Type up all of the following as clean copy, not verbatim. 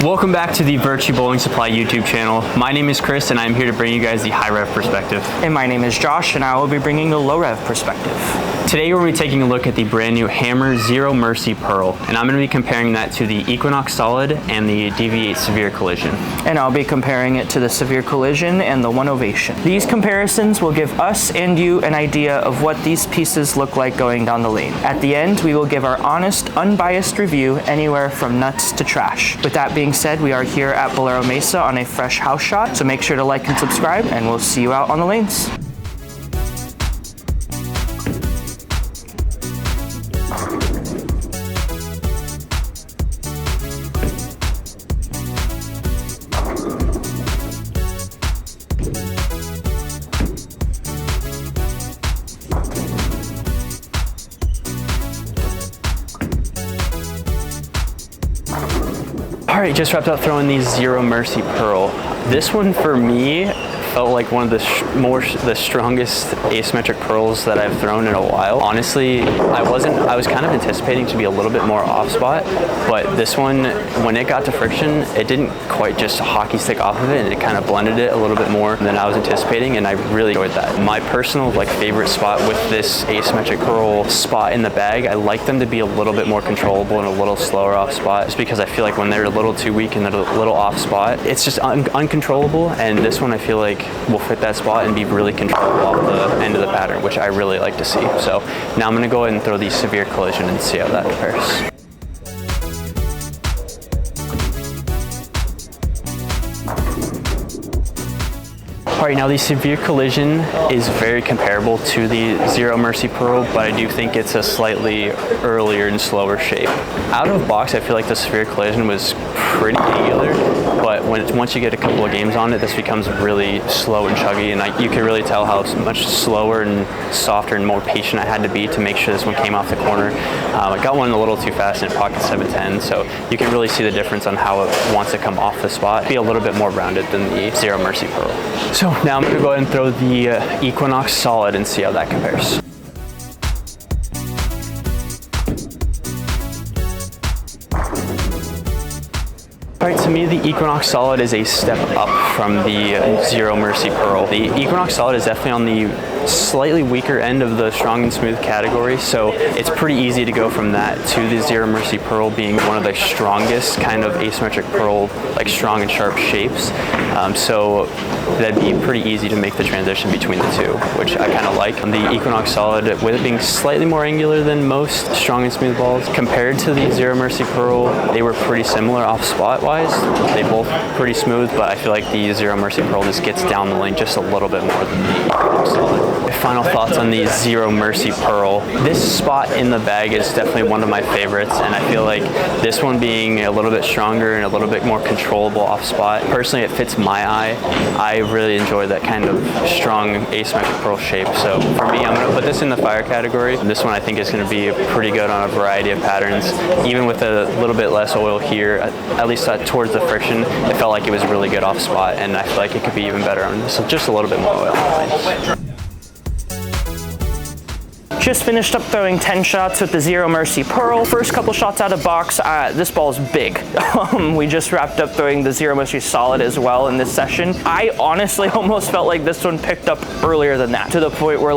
Welcome back to the Virtue Bowling Supply YouTube channel. My name is Chris and I'm here to bring you guys the high rev perspective. And my name is Josh and I will be bringing the low rev perspective. Today we're going to be taking a look at the brand new Hammer Zero Mercy Pearl, and I'm going to be comparing that to the Equinox Solid and the DV8 Severe Collision. And I'll be comparing it to the Severe Collision and the One Ovation. These comparisons will give us and you an idea of what these pieces look like going down the lane. At the end, we will give our honest, unbiased review anywhere from nuts to trash. With that being said, we are here at Bolero Mesa on a fresh house shot, so make sure to like and subscribe, and we'll see you out on the lanes. All right, just wrapped up throwing the Zero Mercy Pearl. This one for me felt like one of the strongest asymmetric pearls that I've thrown in a while. Honestly, I was kind of anticipating to be a little bit more off spot, but this one, when it got to friction, it didn't quite just hockey stick off of it, and it kind of blended it a little bit more than I was anticipating, and I really enjoyed that. My personal favorite spot with this asymmetric pearl spot in the bag, I like them to be a little bit more controllable and a little slower off spot, just because I feel like when they're a little too weak and they're a little off spot, it's just uncontrollable, and this one I feel like will fit that spot and be really controllable off the end of the pattern, which I really like to see. So now I'm going to go ahead and throw the Severe Collision and see how that compares. All right, now the Severe Collision is very comparable to the Zero Mercy Pearl, but I do think it's a slightly earlier and slower shape. Out of box, I feel like the Severe Collision was pretty angular, but once you get a couple of games on it, this becomes really slow and chuggy, and you can really tell how much slower and softer and more patient I had to be to make sure this one came off the corner. I got one a little too fast in pocket 710, so you can really see the difference on how it wants to come off the spot, be a little bit more rounded than the Zero Mercy Pearl. So now I'm going to go ahead and throw the Equinox Solid and see how that compares. All right, to me, the Equinox Solid is a step up from the Zero Mercy Pearl. The Equinox Solid is definitely on the slightly weaker end of the strong and smooth category, so it's pretty easy to go from that to the Zero Mercy Pearl being one of the strongest kind of asymmetric pearl, like strong and sharp shapes. So that'd be pretty easy to make the transition between the two, which I kind of like. The Equinox Solid, with it being slightly more angular than most strong and smooth balls, compared to the Zero Mercy Pearl, they were pretty similar off spot wise. They both pretty smooth, but I feel like the Zero Mercy Pearl just gets down the lane just a little bit more than the Equinox Solid. My final thoughts on the Zero Mercy Pearl. This spot in the bag is definitely one of my favorites, and I feel like this one being a little bit stronger and a little bit more controllable off spot, personally it fits my eye. I really enjoy that kind of strong asymmetric pearl shape, so for me I'm going to put this in the fire category. This one I think is going to be pretty good on a variety of patterns, even with a little bit less oil here, at least towards the friction. It felt like it was really good off spot, and I feel like it could be even better on just a little bit more oil. Just finished up throwing 10 shots with the Zero Mercy Pearl. First couple shots out of box, this ball is big. We just wrapped up throwing the Zero Mercy Solid as well in this session. I honestly almost felt like this one picked up earlier than that, to the point where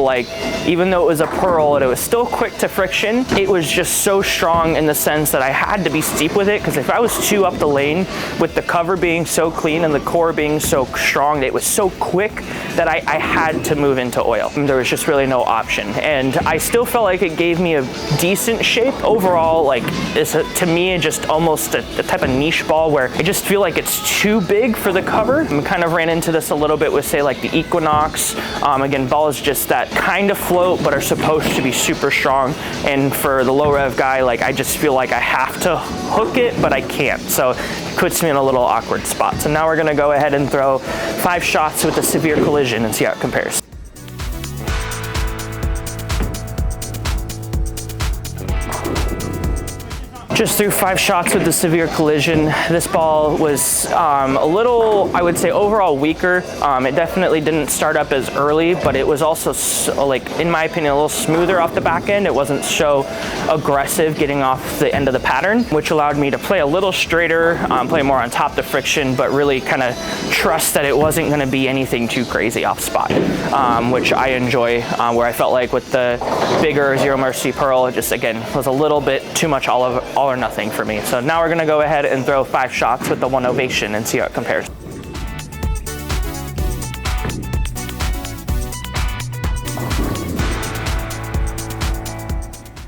even though it was a pearl and it was still quick to friction, it was just so strong in the sense that I had to be steep with it, because if I was too up the lane with the cover being so clean and the core being so strong, it was so quick that I had to move into oil. There was just really no option. And I still felt like it gave me a decent shape. Overall, it's to me just almost a type of niche ball where I just feel like it's too big for the cover. I kind of ran into this a little bit with, say, like the Equinox. Again, balls just that kind of float but are supposed to be super strong. And for the low rev guy, I just feel like I have to hook it, but I can't. So it puts me in a little awkward spot. So now we're gonna go ahead and throw 5 shots with the Severe Collision and see how it compares. Just threw 5 shots with the severe collision. This ball was a little, I would say, overall weaker. It definitely didn't start up as early, but it was also, like, in my opinion, a little smoother off the back end. It wasn't so aggressive getting off the end of the pattern, which allowed me to play a little straighter, play more on top of the friction, but really kind of trust that it wasn't going to be anything too crazy off spot, which I enjoy, where I felt like with the bigger Zero Mercy Pearl, it just, again, was a little bit too much all or nothing for me. So now we're going to go ahead and throw 5 shots with the one Ovation and see how it compares.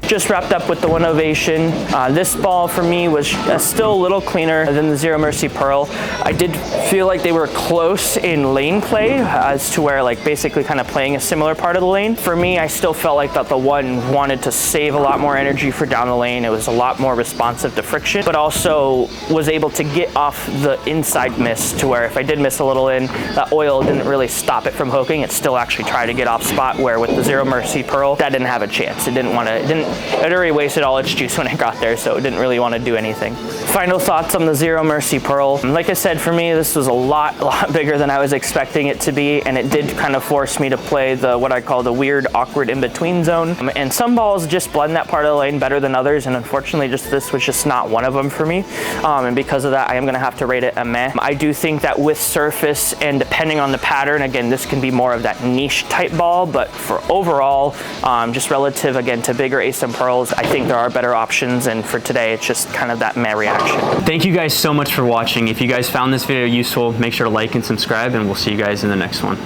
Just wrapped up with the one Ovation. This ball for me was still a little cleaner than the Zero Mercy Pearl. I did feel like they were close in lane play as to where, like, basically kind of playing a similar part of the lane. For me, I still felt like that the one wanted to save a lot more energy for down the lane. It was a lot more responsive to friction, but also was able to get off the inside miss to where if I did miss a little in, that oil didn't really stop it from hooking. It still actually tried to get off spot, where with the Zero Mercy Pearl, that didn't have a chance. It had already wasted all its juice when it got there, so it didn't really want to do anything. Final thoughts on the Zero Mercy Pearl. Like I said, for me, this was a lot bigger than I was expecting it to be, and it did kind of force me to play what I call the weird, awkward in-between zone. And some balls just blend that part of the lane better than others, and unfortunately, this was just not one of them for me. And because of that, I am going to have to rate it a meh. I do think that with surface and depending on the pattern, again, this can be more of that niche type ball, but for overall, just relative, again, to bigger ASIM Pearls, I think there are better options, and for today, it's just kind of that meh reaction. Thank you guys so much for watching. If you guys found this video useful, make sure to like and subscribe, and we'll see you guys in the next one.